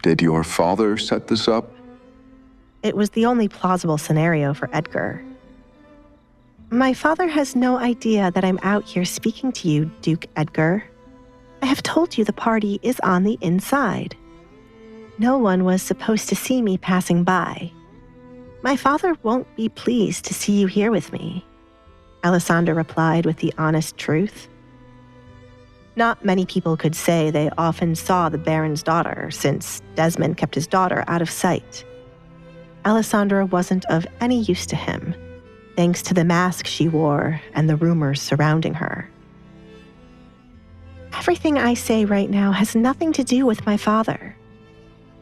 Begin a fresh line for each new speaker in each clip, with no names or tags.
Did your father set this up?
It was the only plausible scenario for Edgar. My father has no idea that I'm out here speaking to you, Duke Edgar. I have told you the party is on the inside. No one was supposed to see me passing by. My father won't be pleased to see you here with me, Alisandre replied with the honest truth. Not many people could say they often saw the Baron's daughter, since Desmond kept his daughter out of sight. Alisandre wasn't of any use to him, thanks to the mask she wore and the rumors surrounding her. Everything I say right now has nothing to do with my father.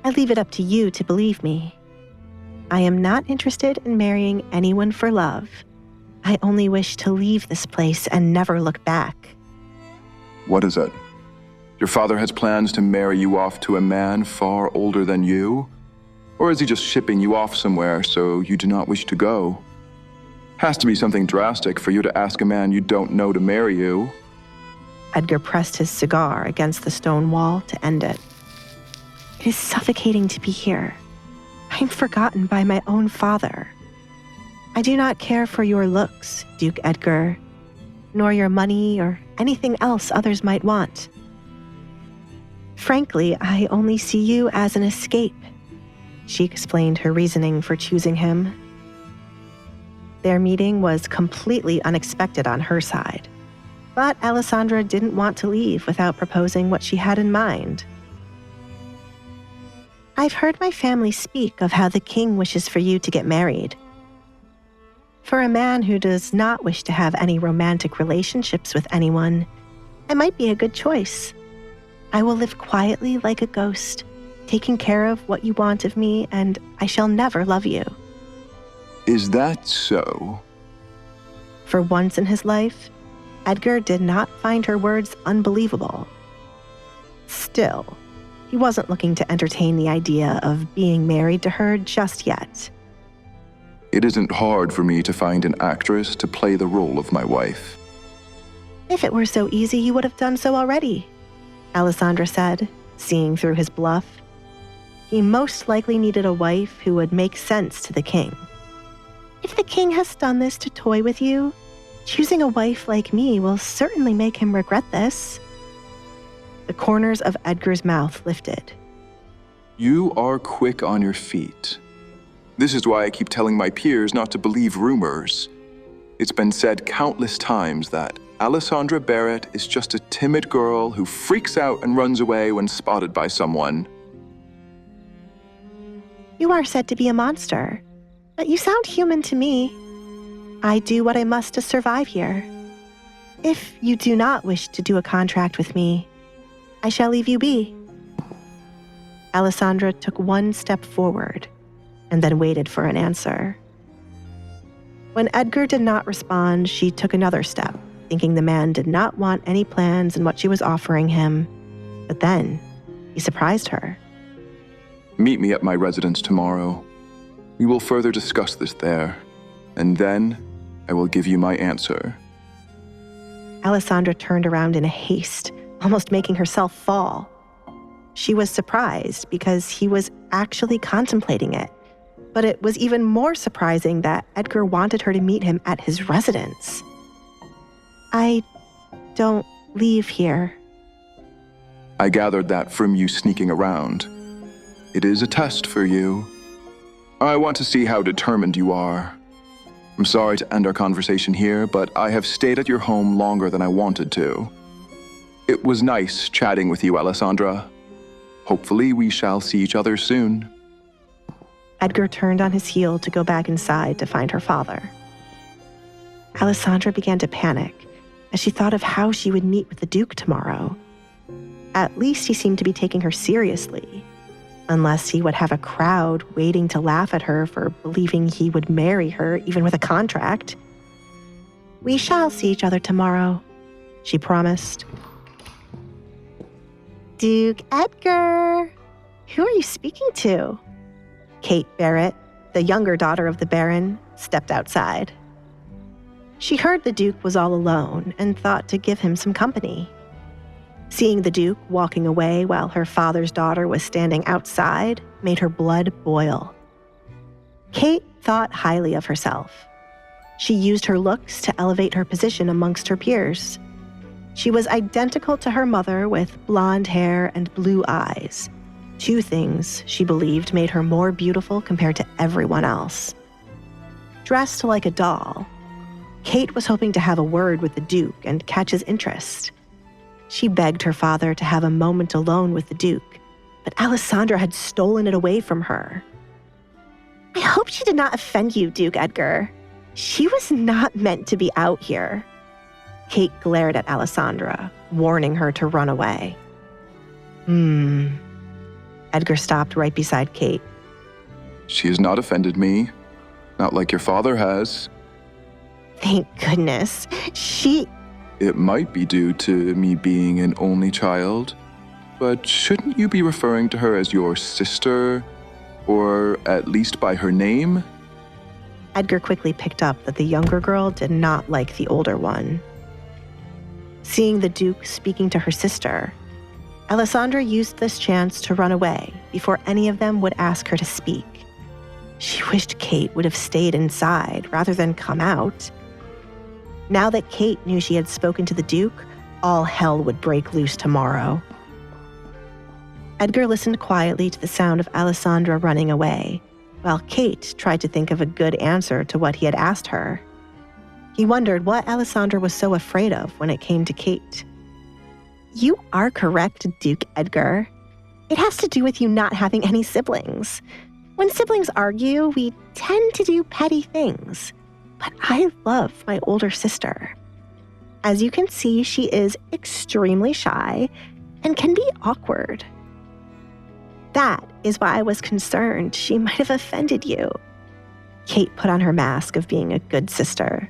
I leave it up to you to believe me. I am not interested in marrying anyone for love. I only wish to leave this place and never look back.
What is it? Your father has plans to marry you off to a man far older than you? Or is he just shipping you off somewhere so you do not wish to go? Has to be something drastic for you to ask a man you don't know to marry you.
Edgar pressed his cigar against the stone wall to end it. It is suffocating to be here. I am forgotten by my own father. I do not care for your looks, Duke Edgar, nor your money or anything else others might want. Frankly, I only see you as an escape. She explained her reasoning for choosing him. Their meeting was completely unexpected on her side, but Alisandre didn't want to leave without proposing what she had in mind. I've heard my family speak of how the king wishes for you to get married. For a man who does not wish to have any romantic relationships with anyone, it might be a good choice. I will live quietly like a ghost, taking care of what you want of me, and I shall never love you.
Is that so?
For once in his life, Edgar did not find her words unbelievable. Still, he wasn't looking to entertain the idea of being married to her just yet.
It isn't hard for me to find an actress to play the role of my wife.
If it were so easy, you would have done so already, Alisandre said, seeing through his bluff. He most likely needed a wife who would make sense to the king. If the king has done this to toy with you, choosing a wife like me will certainly make him regret this. The corners of Edgar's mouth lifted.
You are quick on your feet. This is why I keep telling my peers not to believe rumors. It's been said countless times that Alisandre Barrett is just a timid girl who freaks out and runs away when spotted by someone.
You are said to be a monster, but you sound human to me. I do what I must to survive here. If you do not wish to do a contract with me, I shall leave you be. Alisandre took one step forward and then waited for an answer. When Edgar did not respond, she took another step, thinking the man did not want any plans in what she was offering him. But then, he surprised her.
Meet me at my residence tomorrow. We will further discuss this there, and then I will give you my answer.
Alisandre turned around in a haste, almost making herself fall. She was surprised because he was actually contemplating it, but it was even more surprising that Edgar wanted her to meet him at his residence. I don't leave here.
I gathered that from you sneaking around. It is a test for you. I want to see how determined you are. I'm sorry to end our conversation here, but I have stayed at your home longer than I wanted to. It was nice chatting with you, Alisandre. Hopefully we shall see each other soon.
Edgar turned on his heel to go back inside to find her father. Alisandre began to panic as she thought of how she would meet with the Duke tomorrow. At least he seemed to be taking her seriously, unless he would have a crowd waiting to laugh at her for believing he would marry her even with a contract. We shall see each other tomorrow, she promised. Duke Edgar, who are you speaking to? Kate Barrett, the younger daughter of the Baron, stepped outside. She heard the Duke was all alone and thought to give him some company. Seeing the Duke walking away while her father's daughter was standing outside made her blood boil. Kate thought highly of herself. She used her looks to elevate her position amongst her peers. She was identical to her mother with blonde hair and blue eyes, two things she believed made her more beautiful compared to everyone else. Dressed like a doll, Kate was hoping to have a word with the Duke and catch his interest. She begged her father to have a moment alone with the Duke, but Alisandre had stolen it away from her. "I hope she did not offend you, Duke Edgar. She was not meant to be out here." Kate glared at Alisandre, warning her to run away. Edgar stopped right beside Kate.
She has not offended me. Not like your father has.
Thank goodness.
It might be due to me being an only child, but shouldn't you be referring to her as your sister, or at least by her name?
Edgar quickly picked up that the younger girl did not like the older one. Seeing the Duke speaking to her sister, Alisandre used this chance to run away before any of them would ask her to speak. She wished Kate would have stayed inside rather than come out. Now that Kate knew she had spoken to the Duke, all hell would break loose tomorrow. Edgar listened quietly to the sound of Alisandre running away, while Kate tried to think of a good answer to what he had asked her. He wondered what Alisandre was so afraid of when it came to Kate. "You are correct, Duke Edgar. It has to do with you not having any siblings. When siblings argue, we tend to do petty things. But I love my older sister. As you can see, she is extremely shy and can be awkward. That is why I was concerned she might have offended you." Kate put on her mask of being a good sister.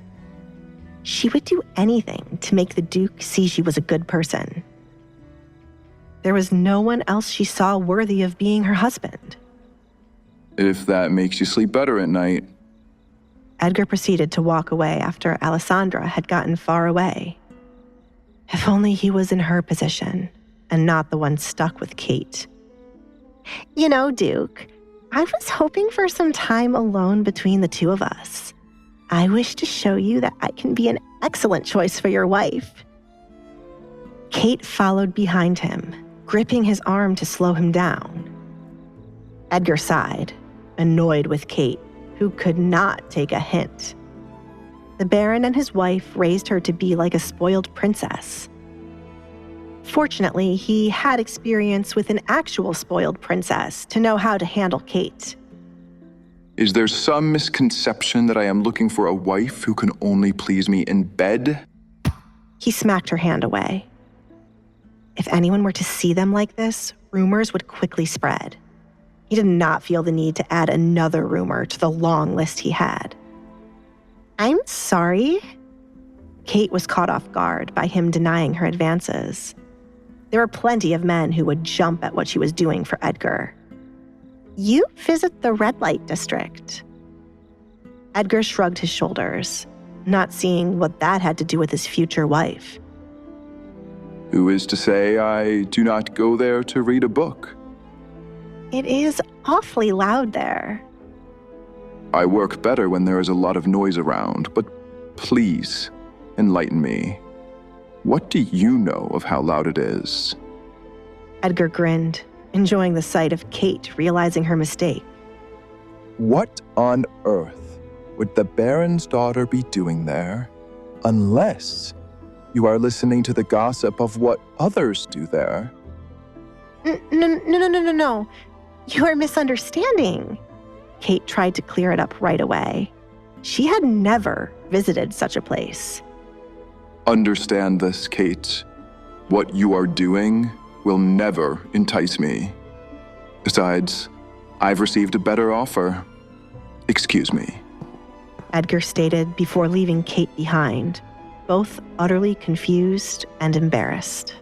She would do anything to make the Duke see she was a good person. There was no one else she saw worthy of being her husband.
If that makes you sleep better at night.
Edgar proceeded to walk away after Alisandre had gotten far away. If only he was in her position and not the one stuck with Kate. "You know, Duke, I was hoping for some time alone between the two of us. I wish to show you that I can be an excellent choice for your wife." Kate followed behind him, gripping his arm to slow him down. Edgar sighed, annoyed with Kate, who could not take a hint. The Baron and his wife raised her to be like a spoiled princess. Fortunately, he had experience with an actual spoiled princess to know how to handle Kate.
Is there some misconception that I am looking for a wife who can only please me in bed?
He smacked her hand away. If anyone were to see them like this, rumors would quickly spread. He did not feel the need to add another rumor to the long list he had. "I'm sorry." Kate was caught off guard by him denying her advances. There were plenty of men who would jump at what she was doing for Edgar. "You visit the red light district." Edgar shrugged his shoulders, not seeing what that had to do with his future wife.
Who is to say I do not go there to read a book?
"It is awfully loud there."
I work better when there is a lot of noise around, but please, enlighten me. What do you know of how loud it is?
Edgar grinned, enjoying the sight of Kate realizing her mistake.
What on earth would the Baron's daughter be doing there, unless you are listening to the gossip of what others do there?
No. You are misunderstanding. Kate tried to clear it up right away. She had never visited such a place.
Understand this, Kate. What you are doing will never entice me. Besides, I've received a better offer. Excuse me.
Edgar stated before leaving Kate behind, both utterly confused and embarrassed.